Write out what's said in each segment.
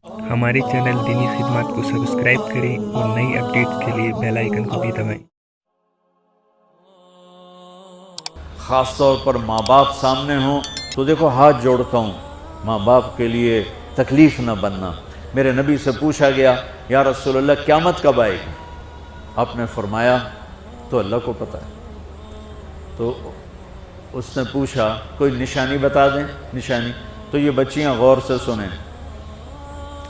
ہمارے چینل دینی خدمات کو سبسکرائب کریں اور نئی اپڈیٹس کے لیے بیل آئیکن کو بھی دبائیں۔ خاص طور پر ماں باپ سامنے ہوں تو دیکھو ہاتھ جوڑتا ہوں، ماں باپ کے لیے تکلیف نہ بننا۔ میرے نبی سے پوچھا گیا یا رسول اللہ قیامت کب آئے گی؟ آپ نے فرمایا تو اللہ کو پتہ ہے۔ تو اس نے پوچھا کوئی نشانی بتا دیں، نشانی؟ تو یہ بچیاں غور سے سنیں۔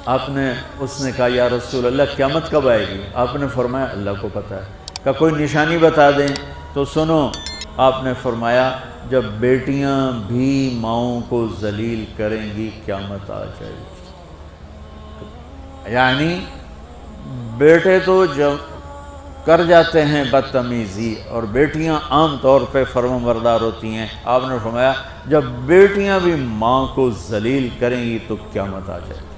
اس نے کہا یا رسول اللہ قیامت کب آئے گی؟ آپ نے فرمایا اللہ کو پتہ ہے۔ کہا کوئی نشانی بتا دیں؟ تو سنو، آپ نے فرمایا جب بیٹیاں بھی ماؤں کو ذلیل کریں گی قیامت آ جائے گی۔ یعنی بیٹے تو جب کر جاتے ہیں بدتمیزی اور بیٹیاں عام طور پہ فرمانبردار ہوتی ہیں، آپ نے فرمایا جب بیٹیاں بھی ماں کو ذلیل کریں گی تو قیامت آ جائے گی۔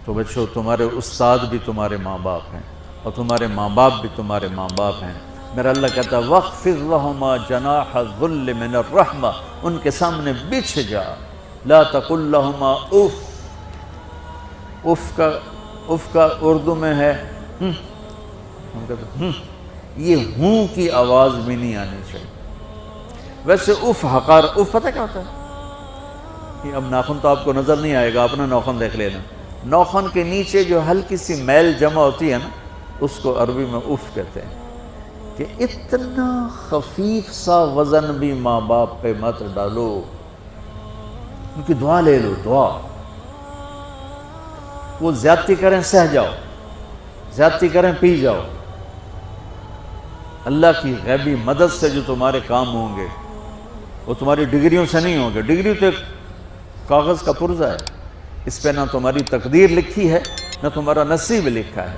تو بچوں، تمہارے استاد بھی تمہارے ماں باپ ہیں اور تمہارے ماں باپ بھی تمہارے ماں باپ ہیں۔ میرا اللہ کہتا ہے وَاخْفِضْ لَهُمَا جَنَاحَ الذُّلِّ مِنَ الرَّحْمَةِ، ان کے سامنے بچھ جا، لا تقل لهما اف۔ اف کا اردو میں ہے یہ ہوں کی آواز بھی نہیں آنی چاہیے۔ ویسے اف حقار، اف پتہ کیا ہوتا ہے؟ اب ناخن تو آپ کو نظر نہیں آئے گا، اپنا ناخن دیکھ لینا۔ ناخن کے نیچے جو ہلکی سی میل جمع ہوتی ہے نا، اس کو عربی میں اف کہتے ہیں۔ کہ اتنا خفیف سا وزن بھی ماں باپ پہ مت ڈالو، ان کی دعا لے لو، دعا۔ وہ زیادتی کریں سہ جاؤ، زیادتی کریں پی جاؤ۔ اللہ کی غیبی مدد سے جو تمہارے کام ہوں گے وہ تمہاری ڈگریوں سے نہیں ہوں گے۔ ڈگری تو ایک کاغذ کا پرزہ ہے، اس پہ نہ تمہاری تقدیر لکھی ہے نہ تمہارا نصیب لکھا ہے۔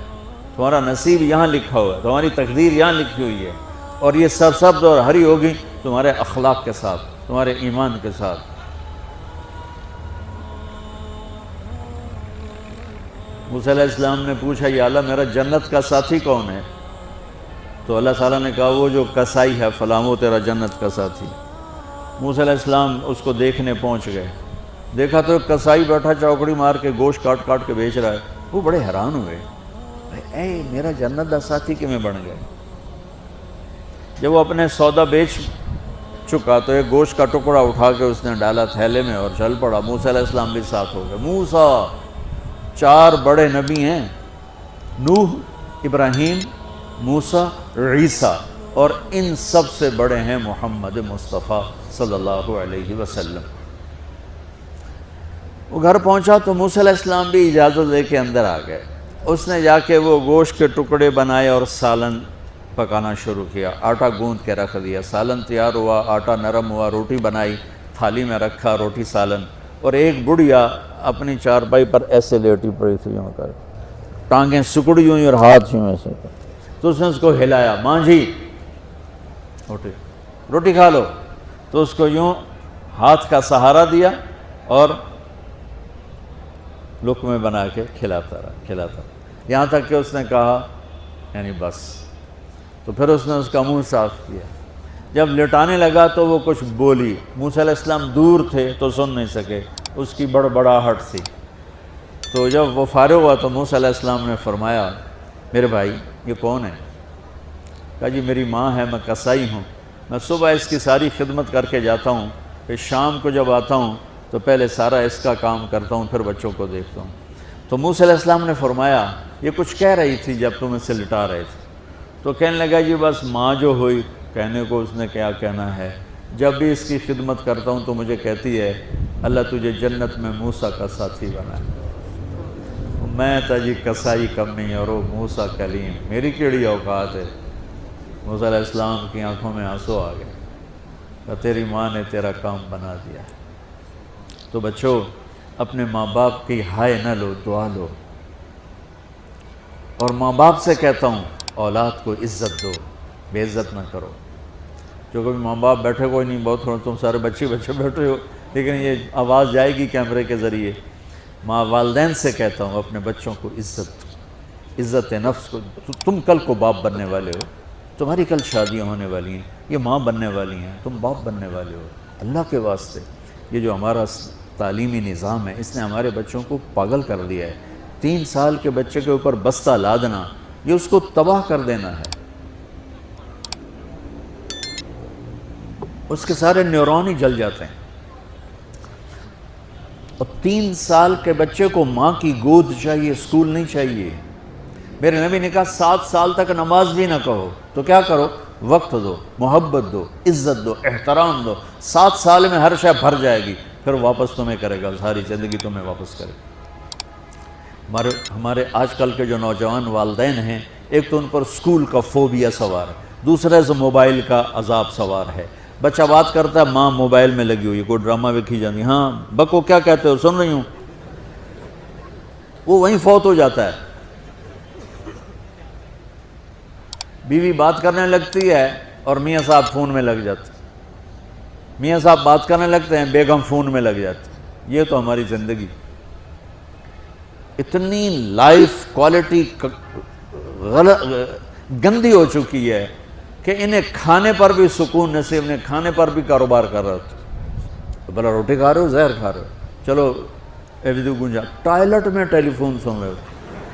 تمہارا نصیب یہاں لکھا ہوا ہے، تمہاری تقدیر یہاں لکھی ہوئی ہے، اور یہ سرسبز اور ہری ہوگی تمہارے اخلاق کے ساتھ، تمہارے ایمان کے ساتھ۔ موسیٰ علیہ السلام نے پوچھا یا اللہ میرا جنت کا ساتھی کون ہے؟ تو اللہ تعالیٰ نے کہا وہ جو کسائی ہے فلاں وہ تیرا جنت کا ساتھی۔ موسیٰ علیہ السلام اس کو دیکھنے پہنچ گئے، دیکھا تو کسائی بیٹھا چوکڑی مار کے گوشت کاٹ کاٹ کے بیچ رہا ہے۔ وہ بڑے حیران ہوئے، اے میرا جنت کا ساتھی کیویں بن گئے؟ جب وہ اپنے سودا بیچ چکا تو ایک گوشت کا ٹکڑا اٹھا کے اس نے ڈالا تھیلے میں اور چل پڑا۔ موسیٰ علیہ السلام بھی ساتھ ہو گئے۔ موسیٰ 4 بڑے نبی ہیں، نوح، ابراہیم، موسیٰ، عیسیٰ، اور ان سب سے بڑے ہیں محمد مصطفیٰ صلی اللہ علیہ وسلم۔ وہ گھر پہنچا تو موسیٰ علیہ السلام بھی اجازت لے کے اندر آ گئے۔ اس نے جا کے وہ گوشت کے ٹکڑے بنائے اور سالن پکانا شروع کیا۔ آٹا گوندھ کے رکھ دیا، سالن تیار ہوا، آٹا نرم ہوا، روٹی بنائی، تھالی میں رکھا روٹی سالن، اور ایک بڑھیا اپنی چارپائی پر ایسے لیٹی پڑی تھی، یوں کر ٹانگیں سکڑی ہوئی اور ہاتھ یوں ایسے کر۔ تو اس نے اس کو ہلایا، ماں جی روٹی کھا لو۔ تو اس کو یوں ہاتھ کا سہارا دیا اور لقمے بنا کے کھلاتا رہا، یہاں تک کہ اس نے کہا یعنی بس۔ تو پھر اس نے اس کا منہ صاف کیا۔ جب لٹانے لگا تو وہ کچھ بولی، موسیٰ علیہ السلام دور تھے تو سن نہیں سکے، اس کی بڑبڑاہٹ تھی۔ تو جب وہ فارغ ہوا تو موسیٰ علیہ السلام نے فرمایا میرے بھائی یہ کون ہے؟ کہا جی میری ماں ہے، میں کسائی ہوں، میں صبح اس کی ساری خدمت کر کے جاتا ہوں، پھر شام کو جب آتا ہوں تو پہلے سارا اس کا کام کرتا ہوں، پھر بچوں کو دیکھتا ہوں۔ تو موسیٰ علیہ السلام نے فرمایا یہ کچھ کہہ رہی تھی جب تم اسے لٹا رہے تھے؟ تو کہنے لگا جی بس ماں جو ہوئی، کہنے کو اس نے کیا کہنا ہے، جب بھی اس کی خدمت کرتا ہوں تو مجھے کہتی ہے اللہ تجھے جنت میں موسیٰ کا ساتھی بنائے۔ میں تا جی کسائی کمی اور وہ موسیٰ کلیم، میری کیڑی اوقات ہے؟ موسیٰ علیہ السلام کی آنکھوں میں آنسو آ گئے کہ تیری ماں نے تیرا کام بنا دیا۔ تو بچوں، اپنے ماں باپ کی ہائے نہ لو، دعا لو۔ اور ماں باپ سے کہتا ہوں اولاد کو عزت دو، بے عزت نہ کرو۔ جو کبھی ماں باپ بیٹھے کوئی نہیں، بہت تھوڑا تم سارے بچے بیٹھے ہو، لیکن یہ آواز جائے گی کیمرے کے ذریعے۔ ماں والدین سے کہتا ہوں اپنے بچوں کو عزت نفس کو۔ تم کل کو باپ بننے والے ہو، تمہاری کل شادیاں ہونے والی ہیں، یہ ماں بننے والی ہیں، تم باپ بننے والے ہو۔ اللہ کے واسطے یہ جو ہمارا تعلیمی نظام ہے اس نے ہمارے بچوں کو پاگل کر دیا ہے۔ 3 سال کے بچے کے اوپر بستہ لادنا، یہ اس کو تباہ کر دینا ہے، اس کے سارے نیورون ہی جل جاتے ہیں۔ اور 3 سال کے بچے کو ماں کی گود چاہیے، اسکول نہیں چاہیے۔ میرے نبی نے کہا 7 سال تک نماز بھی نہ کہو، تو کیا کرو؟ وقت دو، محبت دو، عزت دو، احترام دو۔ 7 سال میں ہر شے بھر جائے گی، پھر واپس تمہیں کرے گا، ساری زندگی تمہیں واپس کرے گا۔ ہمارے آج کل کے جو نوجوان والدین ہیں، ایک تو ان پر اسکول کا فوبیا سوار ہے، دوسرے سے موبائل کا عذاب سوار ہے۔ بچہ بات کرتا ہے، ماں موبائل میں لگی ہوئی، کوئی ڈرامہ ویکھی جاتی، ہاں بکو کیا کہتے ہو، سن رہی ہوں، وہ وہیں فوت ہو جاتا ہے۔ بیوی بات کرنے لگتی ہے اور میاں صاحب فون میں لگ جاتے، میاں صاحب بات کرنے لگتے ہیں، بیگم فون میں لگ جاتی۔ یہ تو ہماری زندگی، اتنی لائف کوالٹی گندی ہو چکی ہے کہ انہیں کھانے پر بھی سکون نصیب نہیں، کھانے پر بھی کاروبار کر رہا تھا، بھلا روٹی کھا رہے ہو زہر کھا رہے ہو، چلو گنجا ٹائلٹ میں ٹیلی فون سن رہے ہو،